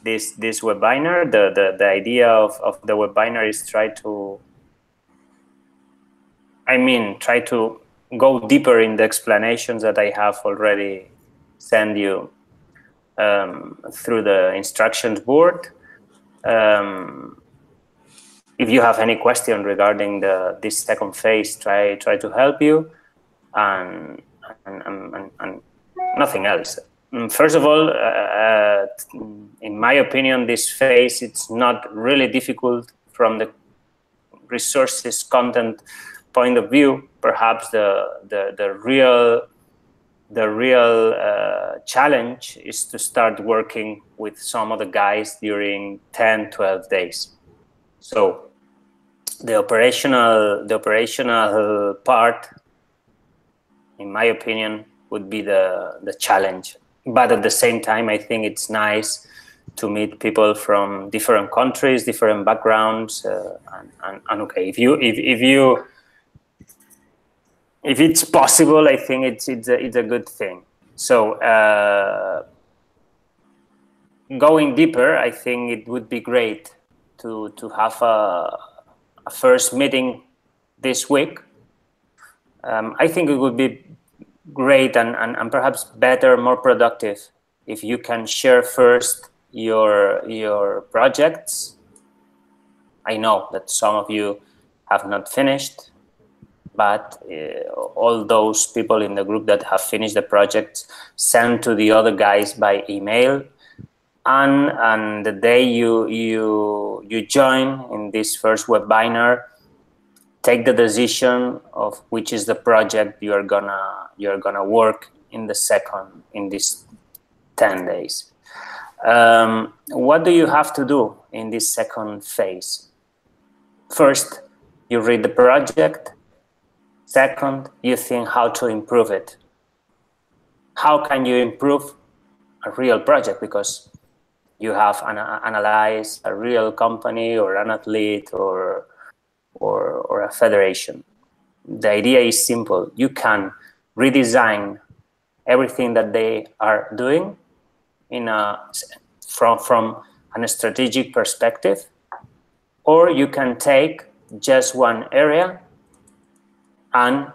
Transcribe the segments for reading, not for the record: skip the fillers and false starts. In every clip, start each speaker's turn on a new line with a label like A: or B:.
A: this webinar. The idea of the webinar is try to go deeper in the explanations that I have already sent you through the instructions board. If you have any question regarding this second phase, try to help you, and nothing else. First of all, in my opinion, this phase, it's not really difficult from the resources content point of view. Perhaps the real challenge is to start working with some of the guys during 10-12 days. So the operational part, in my opinion, would be the challenge. But at the same time, I think it's nice to meet people from different countries, different backgrounds, and okay, if it's possible, I think it's a good thing. So going deeper, I think it would be great to have a first meeting this week. I think it would be great and perhaps better, more productive, if you can share first your projects. I know that some of you have not finished, but all those people in the group that have finished the projects send to the other guys by email, and the day you join in this first webinar, take the decision of which is the project you're gonna work in these 10 days. What do you have to do in this second phase? First, you read the project. Second, you think how to improve it. How can you improve a real project? Because you have analyzed a real company or an athlete or a federation. The idea is simple. You can redesign everything that they are doing from a strategic perspective, or you can take just one area and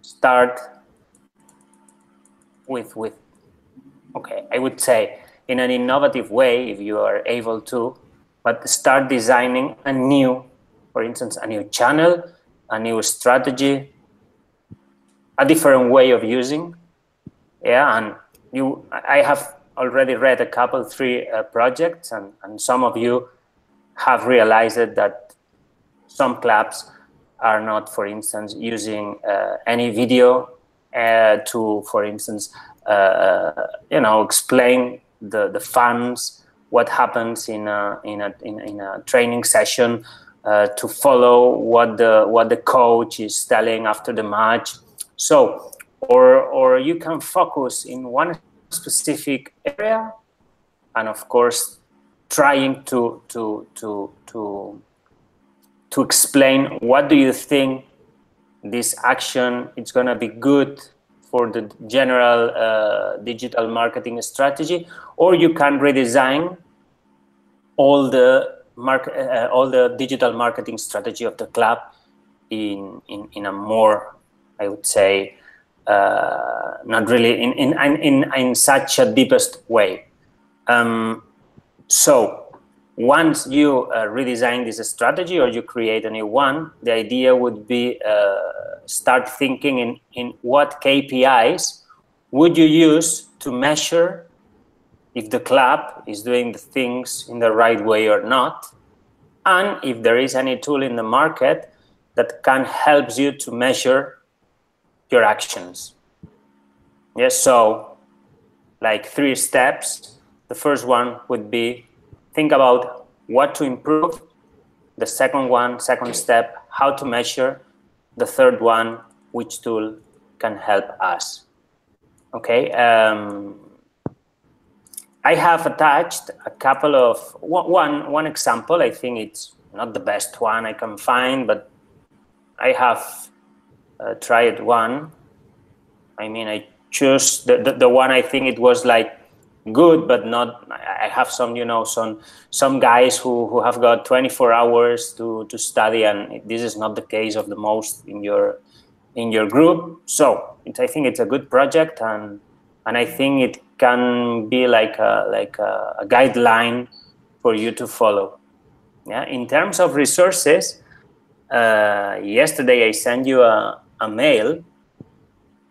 A: start with okay, I would say in an innovative way, if you are able to, but start designing a new, for instance, a new channel, a new strategy, a different way of using. Yeah, and I have already read a couple, 3 projects, and some of you have realized that some clubs are not, for instance, using any video to, for instance, explain the fans, what happens in a training session, to follow what the coach is telling after the match. So, or you can focus in one specific area, and of course, trying to explain what do you think this action is going to be good for the general digital marketing strategy, or you can redesign all the digital marketing strategy of the club in a more, I would say, not really in such a deepest way. So once you redesign this strategy or you create a new one, the idea would be start thinking in what KPIs would you use to measure if the club is doing the things in the right way or not, and if there is any tool in the market that can help you to measure your actions. Yes, so like 3 steps. The first one would be think about what to improve. The second step, how to measure. The third one, which tool can help us. Okay. I have attached a couple of one example. I think it's not the best one I can find, but I have tried one. I mean, I choose the one I think it was like good, but not. I have some, you know, some guys who have got 24 hours to study, and this is not the case of the most in your group. So I think it's a good project, and I think it can be like a guideline for you to follow. Yeah. In terms of resources, yesterday I sent you a mail,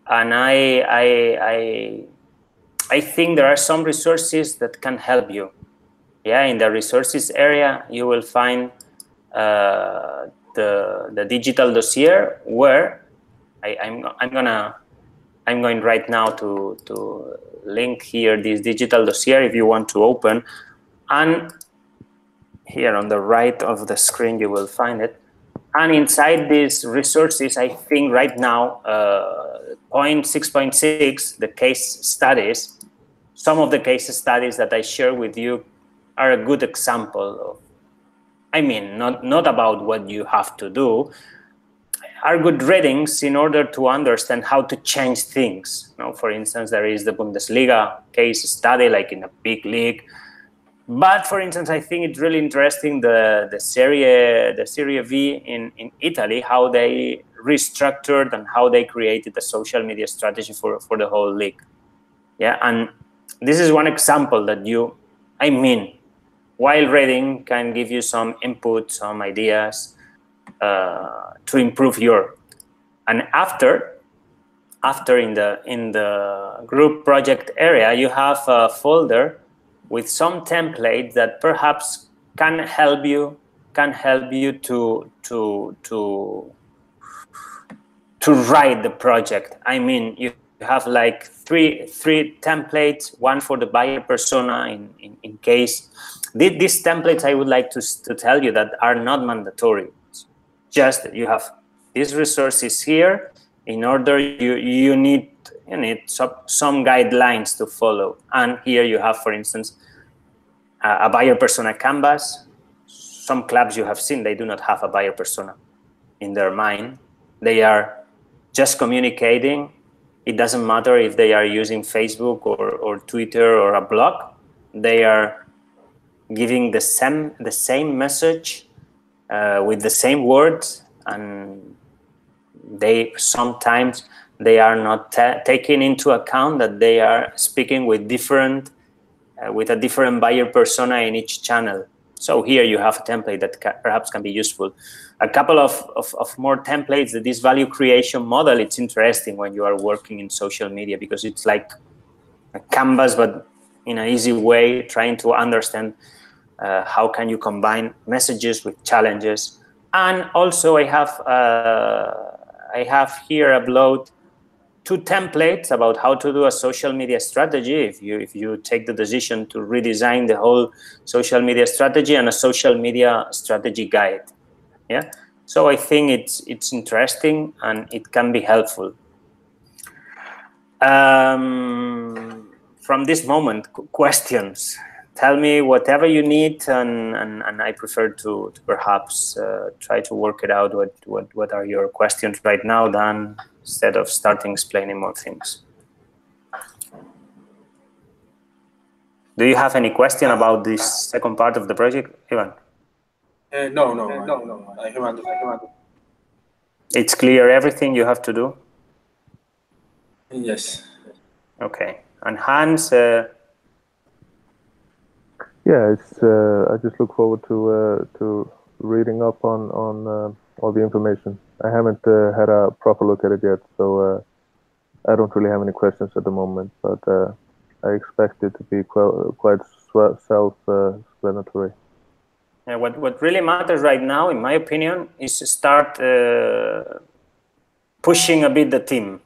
A: and I think there are some resources that can help you. Yeah, in the resources area, you will find the digital dossier, where I'm going right now to link here this digital dossier if you want to open, and here on the right of the screen you will find it. And inside these resources, I think right now, point 6.6, the case studies, some of the case studies that I share with you are a good example of, I mean, not about what you have to do, are good readings in order to understand how to change things. You know, for instance, there is the Bundesliga case study, like in a big league. But for instance, I think it's really interesting the Serie V in Italy, how they restructured and how they created a social media strategy for the whole league. Yeah, and this is one example that while reading can give you some input, some ideas to improve your. And after in the group project area, you have a folder with some templates that perhaps can help you to write the project. I mean, you have like three templates, one for the buyer persona in case. These templates, I would like to tell you, that are not mandatory. Just you have these resources here. In order, you need some guidelines to follow. And here you have, for instance, a buyer persona canvas. Some clubs you have seen, they do not have a buyer persona in their mind. They are just communicating. It doesn't matter if they are using Facebook or Twitter or a blog. They are giving the same message with the same words, and sometimes they are not taking into account that they are speaking with a different buyer persona in each channel. So here you have a template that perhaps can be useful. A couple of more templates. This value creation model, it's interesting when you are working in social media, because it's like a canvas, but in an easy way, trying to understand how can you combine messages with challenges. And also I have here upload 2 templates about how to do a social media strategy if you take the decision to redesign the whole social media strategy, and a social media strategy guide. Yeah, so I think it's interesting and it can be helpful. From this moment, questions. Tell me whatever you need, and I prefer to perhaps try to work it out. What are your questions right now, Dan, instead of starting explaining more things? Do you have any question about this second part of the project, Ivan?
B: No, I haven't.
A: It's clear everything you have to do?
B: Yes.
A: Okay. And Hans?
C: Yeah, I just look forward to reading up on all the information. I haven't had a proper look at it yet, so I don't really have any questions at the moment. But I expect it to be quite self-explanatory.
A: Yeah, what really matters right now, in my opinion, is to start pushing a bit the team.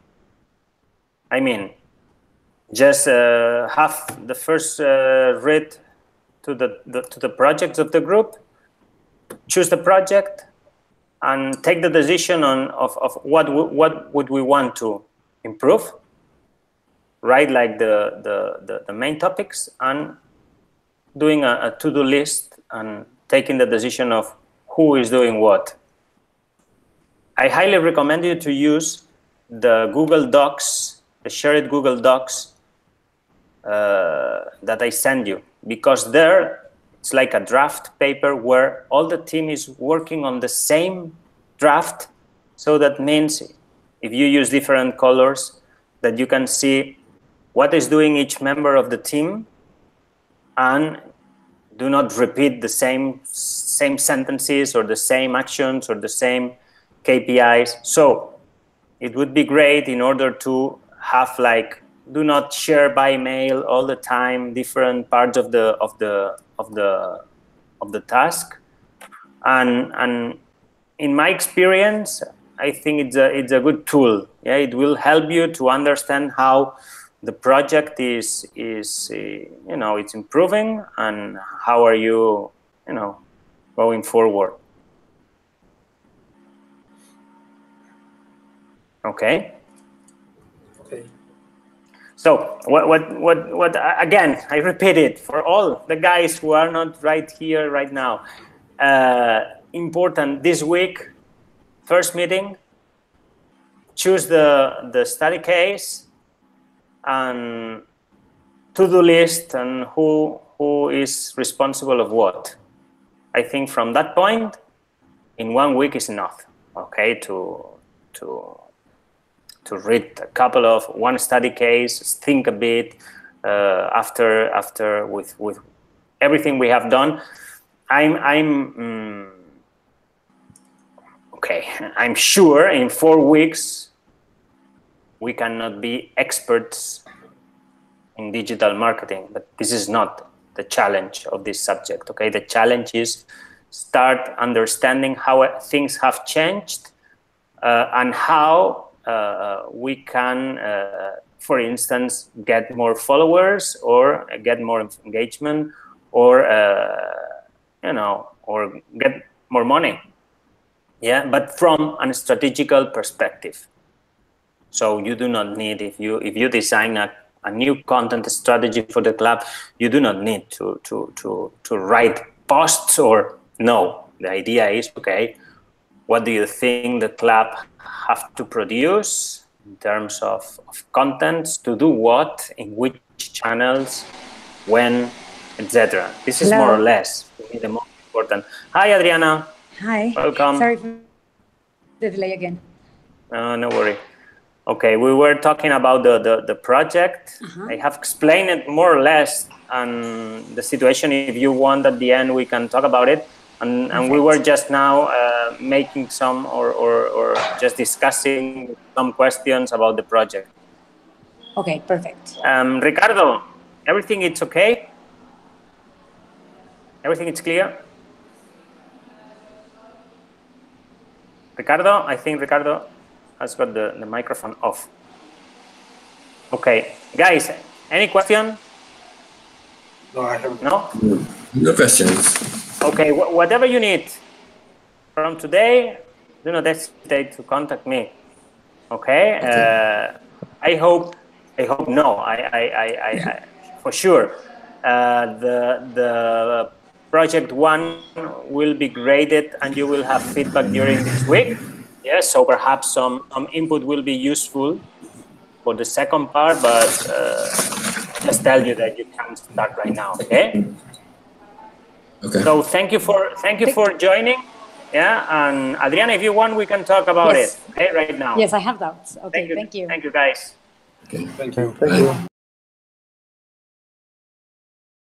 A: I mean, just have the first read to the projects of the group, choose the project, and take the decision of what would we want to improve. Right, like the main topics, and doing a to-do list and taking the decision of who is doing what. I highly recommend you to use the Google Docs, the shared Google Docs that I send you, because there it's like a draft paper where all the team is working on the same draft. So that means if you use different colors, that you can see what is doing each member of the team, and do not repeat the same sentences or the same actions or the same KPIs. So it would be great in order to have like, do not share by mail all the time different parts of the task. And in my experience, I think it's a good tool. Yeah, it will help you to understand how the project is you know, it's improving, and how are you, you know, going forward. Okay.
B: Okay.
A: So what again, I repeat it for all the guys who are not right here right now. Important this week, first meeting, choose the study case and to-do list, and who is responsible of what. I think from that point, in 1 week is enough, okay, to read a couple of one study case, think a bit after with everything we have done. I'm sure in 4 weeks we cannot be experts in digital marketing, but this is not the challenge of this subject. Okay, the challenge is start understanding how things have changed and how we can, for instance, get more followers or get more engagement, or you know, or get more money. Yeah, but from a strategical perspective. So you do not need, if you design a new content strategy for the club, you do not need to write posts, or no. The idea is, okay, what do you think the club have to produce in terms of contents, to do what, in which channels, when, etc. This is more or less the most important. Hi, Adriana.
D: Hi.
A: Welcome.
D: Sorry for the delay again.
A: No worry. Okay, we were talking about the project. I have explained it more or less, and the situation, if you want, at the end we can talk about it. And we were just now making some or just discussing some questions about the project.
D: Okay, perfect.
A: Ricardo, everything is okay? Everything is clear? Ricardo, I think Ricardo has got the microphone off. Okay, guys, any question?
B: No, I haven't.
A: No?
E: No questions.
A: Okay, whatever you need from today, do not hesitate to contact me. Okay? I hope no. I for sure. The project 1 will be graded, and you will have feedback during this week. Yes, so perhaps some input will be useful for the second part, but just tell you that you can start right now. Okay.
E: Okay.
A: So thank you for joining. Yeah, and Adriana, if you want, we can talk about it. Okay, right now.
D: Yes, I have doubts. Okay,
A: Thank you,
D: thank you.
A: Thank you, guys.
E: Okay.
B: Thank you.
C: Thank you.